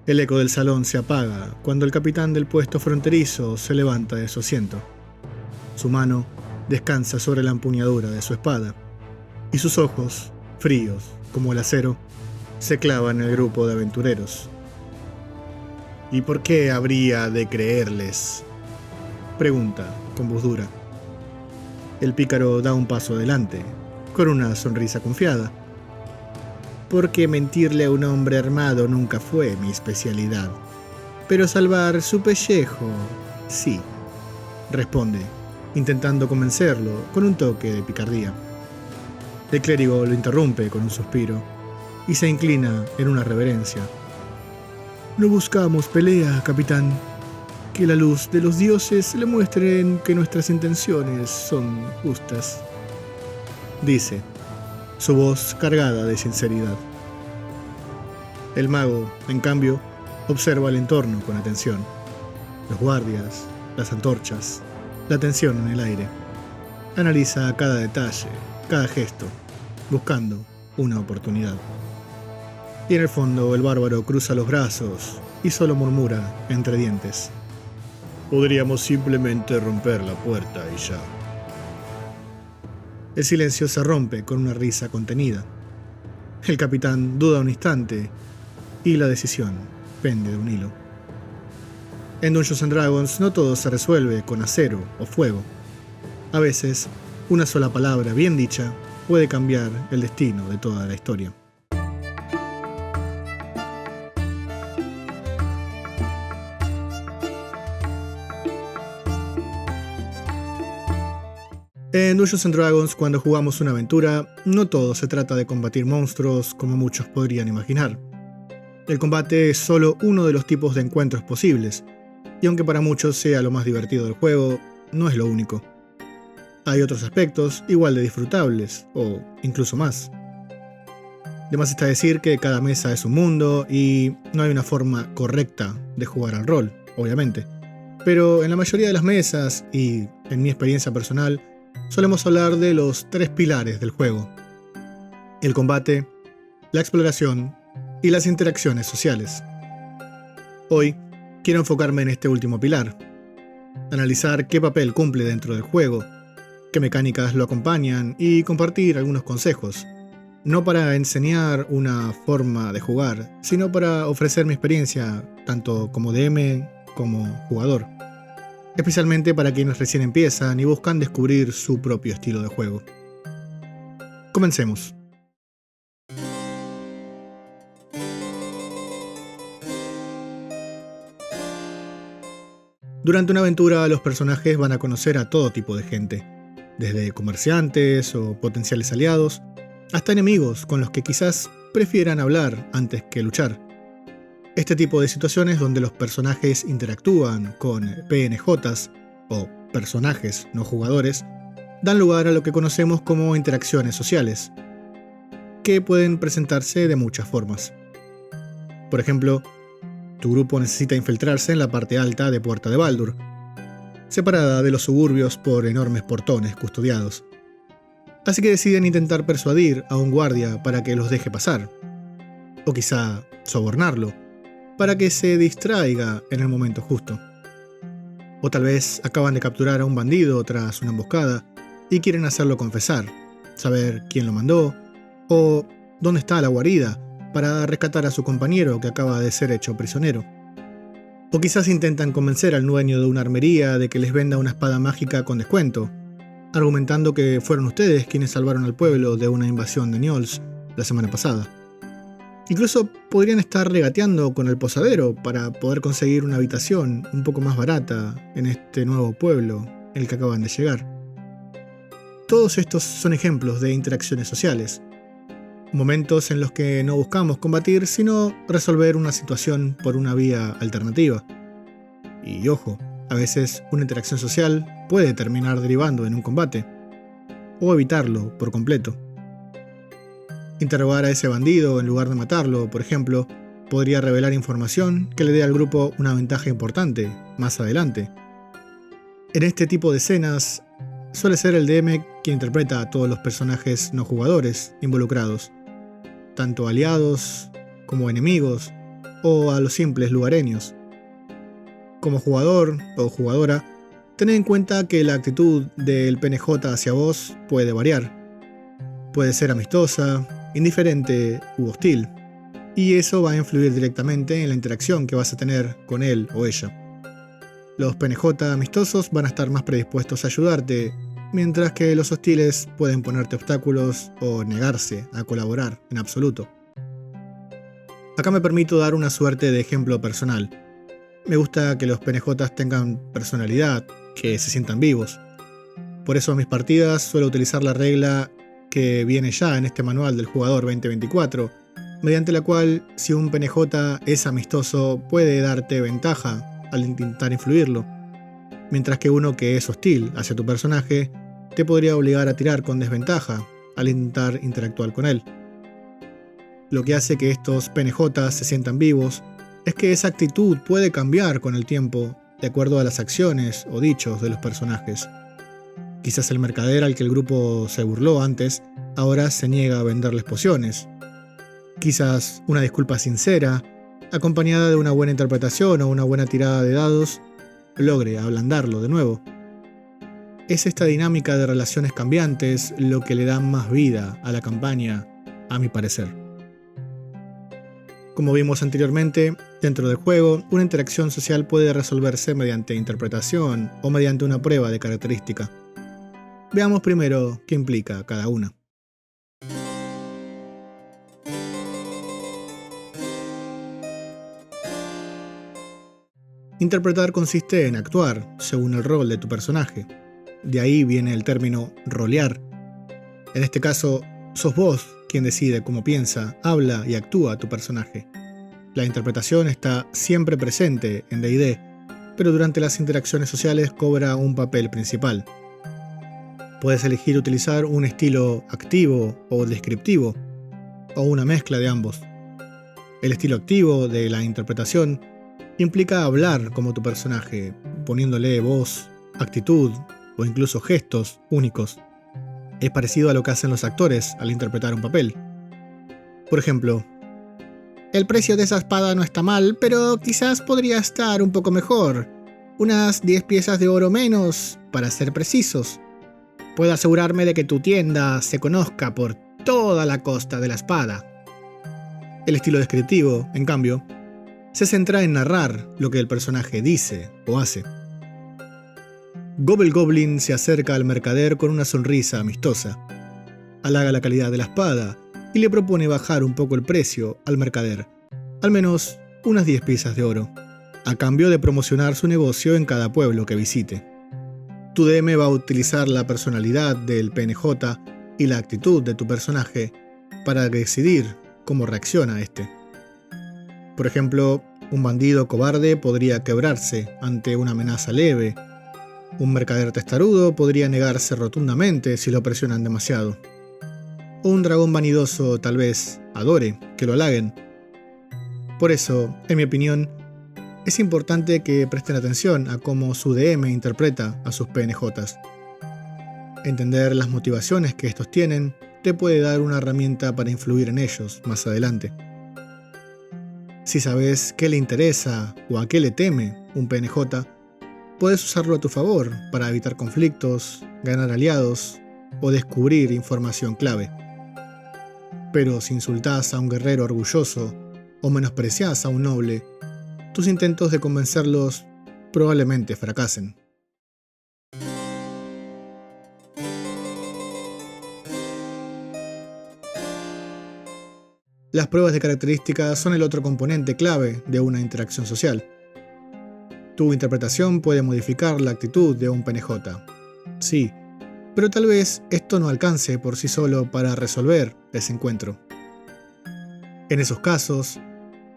El eco del salón se apaga cuando el capitán del puesto fronterizo se levanta de su asiento. Su mano descansa sobre la empuñadura de su espada, y sus ojos, fríos como el acero, se clavan en el grupo de aventureros. ¿Y por qué habría de creerles?, pregunta con voz dura. El pícaro da un paso adelante, con una sonrisa confiada. Porque mentirle a un hombre armado nunca fue mi especialidad. Pero salvar su pellejo, sí, responde, intentando convencerlo con un toque de picardía. El clérigo lo interrumpe con un suspiro y se inclina en una reverencia. No buscamos pelea, capitán. Que la luz de los dioses le muestren que nuestras intenciones son justas, dice, su voz cargada de sinceridad. El mago, en cambio, observa el entorno con atención. Los guardias, las antorchas, la tensión en el aire. Analiza cada detalle, cada gesto, buscando una oportunidad. Y en el fondo el bárbaro cruza los brazos y solo murmura entre dientes. Podríamos simplemente romper la puerta y ya. El silencio se rompe con una risa contenida. El capitán duda un instante y la decisión pende de un hilo. En Dungeons & Dragons no todo se resuelve con acero o fuego. A veces, una sola palabra bien dicha puede cambiar el destino de toda la historia. En Dungeons & Dragons, cuando jugamos una aventura, no todo se trata de combatir monstruos como muchos podrían imaginar. El combate es solo uno de los tipos de encuentros posibles, y aunque para muchos sea lo más divertido del juego, no es lo único. Hay otros aspectos igual de disfrutables, o incluso más. De más está decir que cada mesa es un mundo y no hay una forma correcta de jugar al rol, obviamente. Pero en la mayoría de las mesas, y en mi experiencia personal, solemos hablar de los 3 pilares del juego: el combate, la exploración y las interacciones sociales. Hoy quiero enfocarme en este último pilar, analizar qué papel cumple dentro del juego, qué mecánicas lo acompañan y compartir algunos consejos, no para enseñar una forma de jugar, sino para ofrecer mi experiencia tanto como DM como jugador. Especialmente para quienes recién empiezan y buscan descubrir su propio estilo de juego. Comencemos. Durante una aventura, los personajes van a conocer a todo tipo de gente, desde comerciantes o potenciales aliados, hasta enemigos con los que quizás prefieran hablar antes que luchar. Este tipo de situaciones donde los personajes interactúan con PNJs o personajes no jugadores dan lugar a lo que conocemos como interacciones sociales, que pueden presentarse de muchas formas. Por ejemplo, tu grupo necesita infiltrarse en la parte alta de Puerta de Baldur, separada de los suburbios por enormes portones custodiados. Así que deciden intentar persuadir a un guardia para que los deje pasar, o quizá sobornarlo, para que se distraiga en el momento justo. O tal vez acaban de capturar a un bandido tras una emboscada y quieren hacerlo confesar, saber quién lo mandó, o dónde está la guarida para rescatar a su compañero que acaba de ser hecho prisionero. O quizás intentan convencer al dueño de una armería de que les venda una espada mágica con descuento, argumentando que fueron ustedes quienes salvaron al pueblo de una invasión de Gnolls la semana pasada. Incluso podrían estar regateando con el posadero para poder conseguir una habitación un poco más barata en este nuevo pueblo en el que acaban de llegar. Todos estos son ejemplos de interacciones sociales, momentos en los que no buscamos combatir, sino resolver una situación por una vía alternativa. Y ojo, a veces una interacción social puede terminar derivando en un combate, o evitarlo por completo. Interrogar a ese bandido en lugar de matarlo, por ejemplo, podría revelar información que le dé al grupo una ventaja importante más adelante. En este tipo de escenas, suele ser el DM quien interpreta a todos los personajes no jugadores involucrados, tanto aliados como enemigos, o a los simples lugareños. Como jugador o jugadora, tened en cuenta que la actitud del PNJ hacia vos puede variar. Puede ser amistosa, indiferente u hostil, y eso va a influir directamente en la interacción que vas a tener con él o ella. Los PNJ amistosos van a estar más predispuestos a ayudarte, mientras que los hostiles pueden ponerte obstáculos o negarse a colaborar en absoluto. Acá me permito dar una suerte de ejemplo personal. Me gusta que los PNJs tengan personalidad, que se sientan vivos. Por eso en mis partidas suelo utilizar la regla que viene ya en este manual del jugador 2024, mediante la cual si un PNJ es amistoso puede darte ventaja al intentar influirlo, mientras que uno que es hostil hacia tu personaje te podría obligar a tirar con desventaja al intentar interactuar con él. Lo que hace que estos PNJs se sientan vivos es que esa actitud puede cambiar con el tiempo de acuerdo a las acciones o dichos de los personajes. Quizás el mercader al que el grupo se burló antes ahora se niega a venderles pociones. Quizás una disculpa sincera, acompañada de una buena interpretación o una buena tirada de dados, logre ablandarlo de nuevo. Es esta dinámica de relaciones cambiantes lo que le da más vida a la campaña, a mi parecer. Como vimos anteriormente, dentro del juego, una interacción social puede resolverse mediante interpretación o mediante una prueba de característica. Veamos primero qué implica cada una. Interpretar consiste en actuar según el rol de tu personaje. De ahí viene el término rolear. En este caso, sos vos quien decide cómo piensa, habla y actúa tu personaje. La interpretación está siempre presente en D&D, pero durante las interacciones sociales cobra un papel principal. Puedes elegir utilizar un estilo activo o descriptivo, o una mezcla de ambos. El estilo activo de la interpretación implica hablar como tu personaje, poniéndole voz, actitud o incluso gestos únicos. Es parecido a lo que hacen los actores al interpretar un papel. Por ejemplo, el precio de esa espada no está mal, pero quizás podría estar un poco mejor. Unas 10 piezas de oro menos, para ser precisos. Puedo asegurarme de que tu tienda se conozca por toda la costa de la espada. El estilo descriptivo, en cambio, se centra en narrar lo que el personaje dice o hace. Gobble Goblin se acerca al mercader con una sonrisa amistosa. Halaga la calidad de la espada y le propone bajar un poco el precio al mercader, al menos unas 10 piezas de oro, a cambio de promocionar su negocio en cada pueblo que visite. Tu DM va a utilizar la personalidad del PNJ y la actitud de tu personaje para decidir cómo reacciona este. Por ejemplo, un bandido cobarde podría quebrarse ante una amenaza leve. Un mercader testarudo podría negarse rotundamente si lo presionan demasiado. O un dragón vanidoso tal vez adore que lo halaguen. Por eso, en mi opinión, es importante que presten atención a cómo su DM interpreta a sus PNJs. Entender las motivaciones que estos tienen te puede dar una herramienta para influir en ellos más adelante. Si sabes qué le interesa o a qué le teme un PNJ, puedes usarlo a tu favor para evitar conflictos, ganar aliados o descubrir información clave. Pero si insultás a un guerrero orgulloso o menospreciás a un noble, tus intentos de convencerlos probablemente fracasen. Las pruebas de características son el otro componente clave de una interacción social. Tu interpretación puede modificar la actitud de un PNJ. Sí, pero tal vez esto no alcance por sí solo para resolver ese encuentro. En esos casos,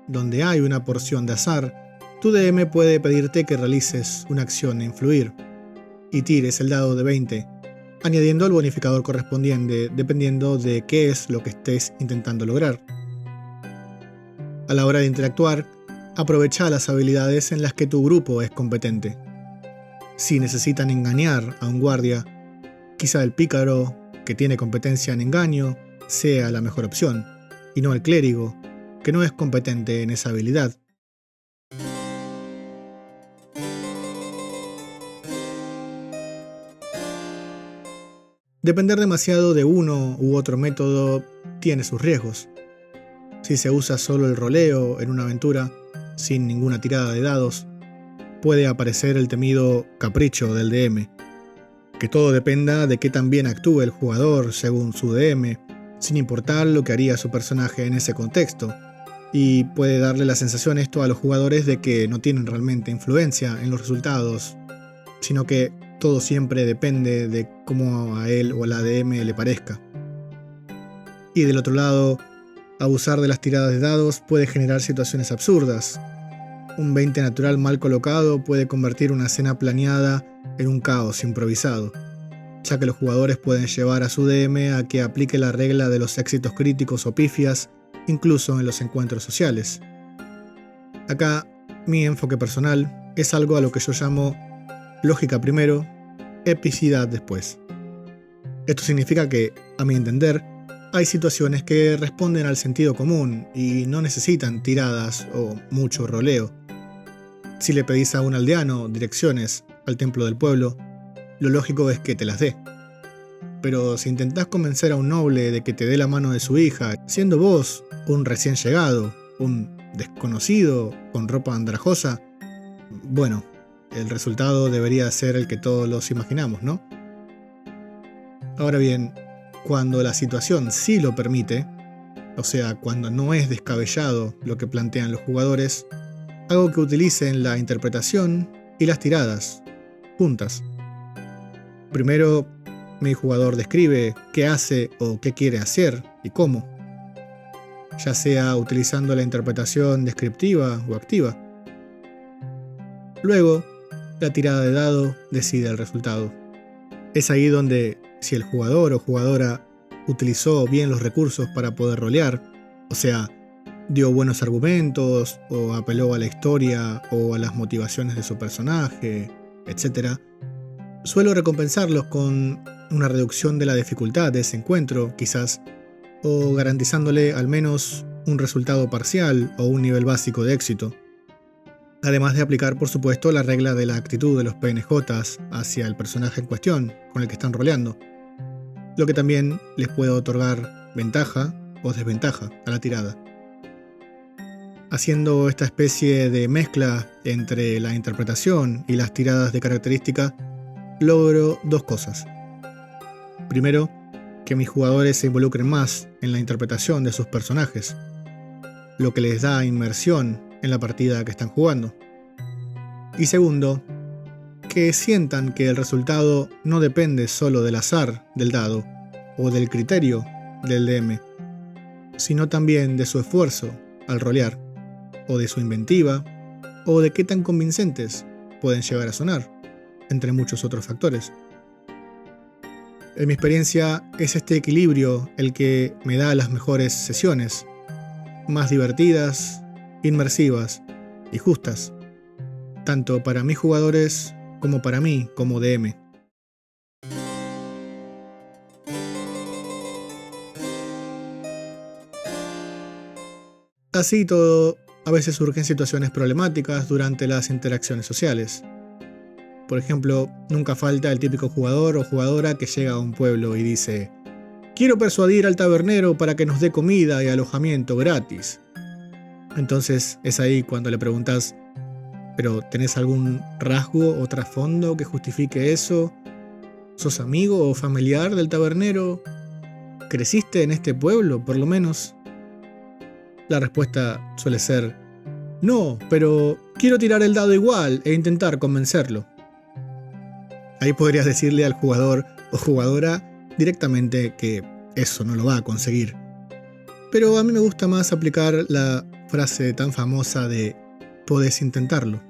donde hay una porción de azar, tu DM puede pedirte que realices una acción de influir y tires el dado de 20, añadiendo el bonificador correspondiente dependiendo de qué es lo que estés intentando lograr. A la hora de interactuar, aprovecha las habilidades en las que tu grupo es competente. Si necesitan engañar a un guardia, quizá el pícaro, que tiene competencia en engaño, sea la mejor opción, y no el clérigo, que no es competente en esa habilidad. Depender demasiado de uno u otro método tiene sus riesgos. Si se usa solo el roleo en una aventura, sin ninguna tirada de dados, puede aparecer el temido capricho del DM, que todo dependa de qué tan bien actúe el jugador según su DM, sin importar lo que haría su personaje en ese contexto, y puede darle la sensación esto a los jugadores de que no tienen realmente influencia en los resultados, sino que todo siempre depende de cómo a él o a la DM le parezca. Y del otro lado, abusar de las tiradas de dados puede generar situaciones absurdas. Un 20 natural mal colocado puede convertir una escena planeada en un caos improvisado, ya que los jugadores pueden llevar a su DM a que aplique la regla de los éxitos críticos o pifias, incluso en los encuentros sociales. Acá, mi enfoque personal es algo a lo que yo llamo lógica primero, epicidad después. Esto significa que, a mi entender, hay situaciones que responden al sentido común y no necesitan tiradas o mucho roleo. Si le pedís a un aldeano direcciones al templo del pueblo, lo lógico es que te las dé. Pero si intentás convencer a un noble de que te dé la mano de su hija, siendo vos un recién llegado, un desconocido con ropa andrajosa, bueno, el resultado debería ser el que todos los imaginamos, ¿no? Ahora bien, cuando la situación sí lo permite, o sea, cuando no es descabellado lo que plantean los jugadores, hago que utilicen la interpretación y las tiradas, juntas. Primero, mi jugador describe qué hace o qué quiere hacer y cómo, ya sea utilizando la interpretación descriptiva o activa. Luego, la tirada de dado decide el resultado. Es ahí donde, si el jugador o jugadora utilizó bien los recursos para poder rolear, o sea, dio buenos argumentos o apeló a la historia o a las motivaciones de su personaje, etc., suelo recompensarlos con una reducción de la dificultad de ese encuentro, quizás, o garantizándole al menos un resultado parcial o un nivel básico de éxito. Además de aplicar, por supuesto, la regla de la actitud de los PNJs hacia el personaje en cuestión con el que están roleando, lo que también les puede otorgar ventaja o desventaja a la tirada. Haciendo esta especie de mezcla entre la interpretación y las tiradas de característica, logro dos cosas. Primero, que mis jugadores se involucren más en la interpretación de sus personajes, lo que les da inmersión en la partida que están jugando. Y segundo, que sientan que el resultado no depende solo del azar del dado o del criterio del DM, sino también de su esfuerzo al rolear, o de su inventiva, o de qué tan convincentes pueden llegar a sonar, entre muchos otros factores. En mi experiencia, es este equilibrio el que me da las mejores sesiones, más divertidas, inmersivas y justas, tanto para mis jugadores como para mí como DM. Así todo, a veces surgen situaciones problemáticas durante las interacciones sociales. Por ejemplo, nunca falta el típico jugador o jugadora que llega a un pueblo y dice: «Quiero persuadir al tabernero para que nos dé comida y alojamiento gratis». Entonces es ahí cuando le preguntas: ¿pero tenés algún rasgo o trasfondo que justifique eso? ¿Sos amigo o familiar del tabernero? ¿Creciste en este pueblo, por lo menos? La respuesta suele ser: «No, pero quiero tirar el dado igual e intentar convencerlo». Ahí podrías decirle al jugador o jugadora directamente que eso no lo va a conseguir. Pero a mí me gusta más aplicar la frase tan famosa de «podés intentarlo».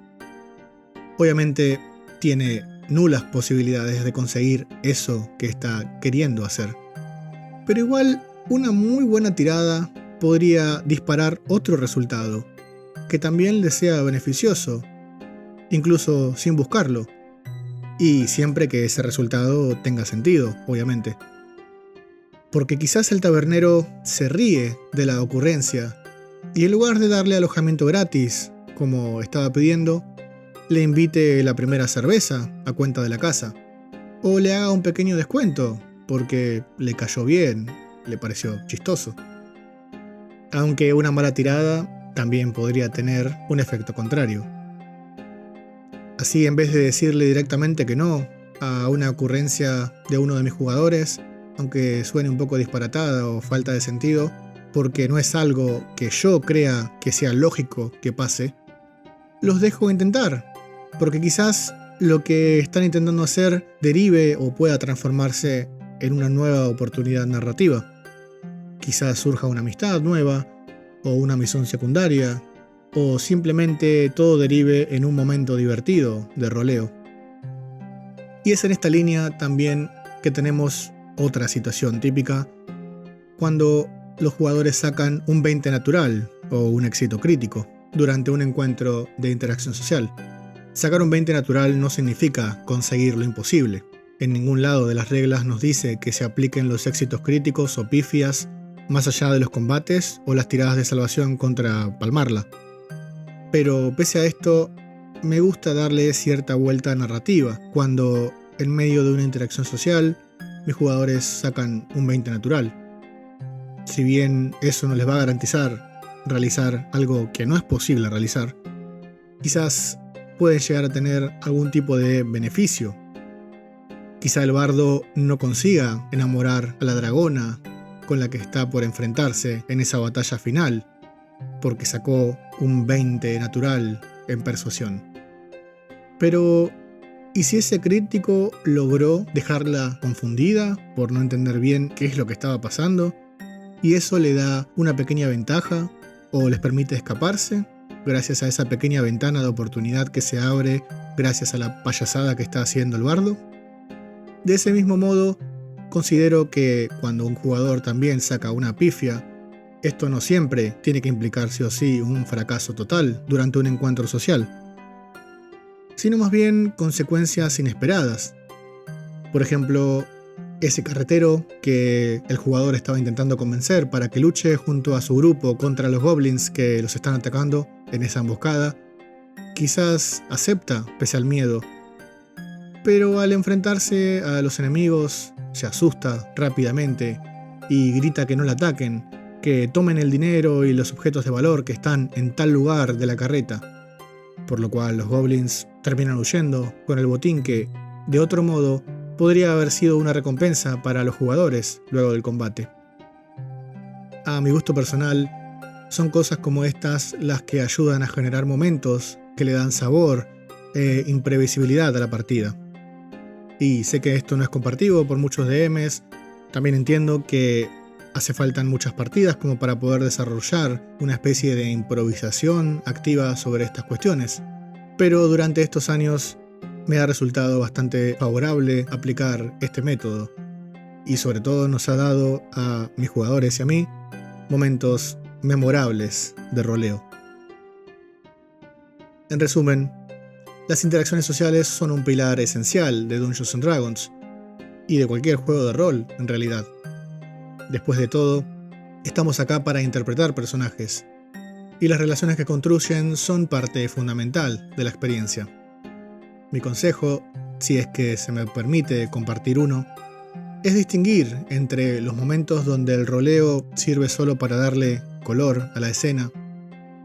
Obviamente tiene nulas posibilidades de conseguir eso que está queriendo hacer. Pero igual una muy buena tirada podría disparar otro resultado que también le sea beneficioso, incluso sin buscarlo. Y siempre que ese resultado tenga sentido, obviamente. Porque quizás el tabernero se ríe de la ocurrencia y en lugar de darle alojamiento gratis, como estaba pidiendo, le invite la primera cerveza a cuenta de la casa, o le haga un pequeño descuento, porque le cayó bien, le pareció chistoso. Aunque una mala tirada también podría tener un efecto contrario. Así, en vez de decirle directamente que no a una ocurrencia de uno de mis jugadores, aunque suene un poco disparatada o falta de sentido, porque no es algo que yo crea que sea lógico que pase, los dejo intentar, porque quizás lo que están intentando hacer derive o pueda transformarse en una nueva oportunidad narrativa. Quizás surja una amistad nueva, o una misión secundaria, o simplemente todo derive en un momento divertido de roleo. Y es en esta línea también que tenemos otra situación típica, cuando los jugadores sacan un 20 natural o un éxito crítico durante un encuentro de interacción social. Sacar un 20 natural no significa conseguir lo imposible. En ningún lado de las reglas nos dice que se apliquen los éxitos críticos o pifias más allá de los combates o las tiradas de salvación contra palmarla. Pero pese a esto, me gusta darle cierta vuelta narrativa cuando, en medio de una interacción social, mis jugadores sacan un 20 natural. Si bien eso no les va a garantizar realizar algo que no es posible realizar, quizás pueden llegar a tener algún tipo de beneficio. Quizá el bardo no consiga enamorar a la dragona con la que está por enfrentarse en esa batalla final, porque sacó un 20 natural en persuasión. Pero, ¿y si ese crítico logró dejarla confundida por no entender bien qué es lo que estaba pasando? ¿Y eso le da una pequeña ventaja o les permite escaparse gracias a esa pequeña ventana de oportunidad que se abre gracias a la payasada que está haciendo el bardo? De ese mismo modo, considero que cuando un jugador también saca una pifia, esto no siempre tiene que implicar sí o sí un fracaso total durante un encuentro social, sino más bien consecuencias inesperadas. Por ejemplo, ese carretero que el jugador estaba intentando convencer para que luche junto a su grupo contra los goblins que los están atacando en esa emboscada, quizás acepta pese al miedo, pero al enfrentarse a los enemigos se asusta rápidamente y grita que no la ataquen, que tomen el dinero y los objetos de valor que están en tal lugar de la carreta, por lo cual los goblins terminan huyendo con el botín que, de otro modo, podría haber sido una recompensa para los jugadores luego del combate. A mi gusto personal, son cosas como estas las que ayudan a generar momentos que le dan sabor e imprevisibilidad a la partida. Y sé que esto no es compartido por muchos DMs, también entiendo que hace falta muchas partidas como para poder desarrollar una especie de improvisación activa sobre estas cuestiones, pero durante estos años me ha resultado bastante favorable aplicar este método, y sobre todo nos ha dado a mis jugadores y a mí momentos memorables de roleo. En resumen, las interacciones sociales son un pilar esencial de Dungeons & Dragons, y de cualquier juego de rol, en realidad. Después de todo, estamos acá para interpretar personajes, y las relaciones que construyen son parte fundamental de la experiencia. Mi consejo, si es que se me permite compartir uno, es distinguir entre los momentos donde el roleo sirve solo para darle color a la escena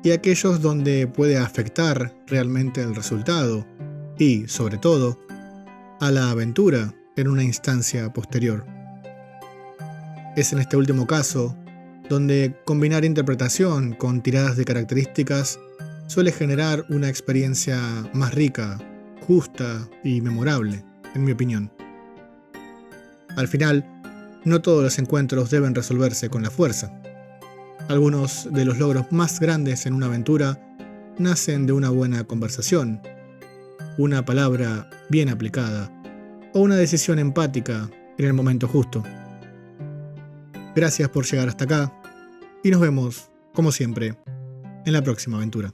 y aquellos donde puede afectar realmente el resultado y, sobre todo, a la aventura en una instancia posterior. Es en este último caso donde combinar interpretación con tiradas de características suele generar una experiencia más rica, justa y memorable, en mi opinión. Al final, no todos los encuentros deben resolverse con la fuerza. Algunos de los logros más grandes en una aventura nacen de una buena conversación, una palabra bien aplicada o una decisión empática en el momento justo. Gracias por llegar hasta acá y nos vemos, como siempre, en la próxima aventura.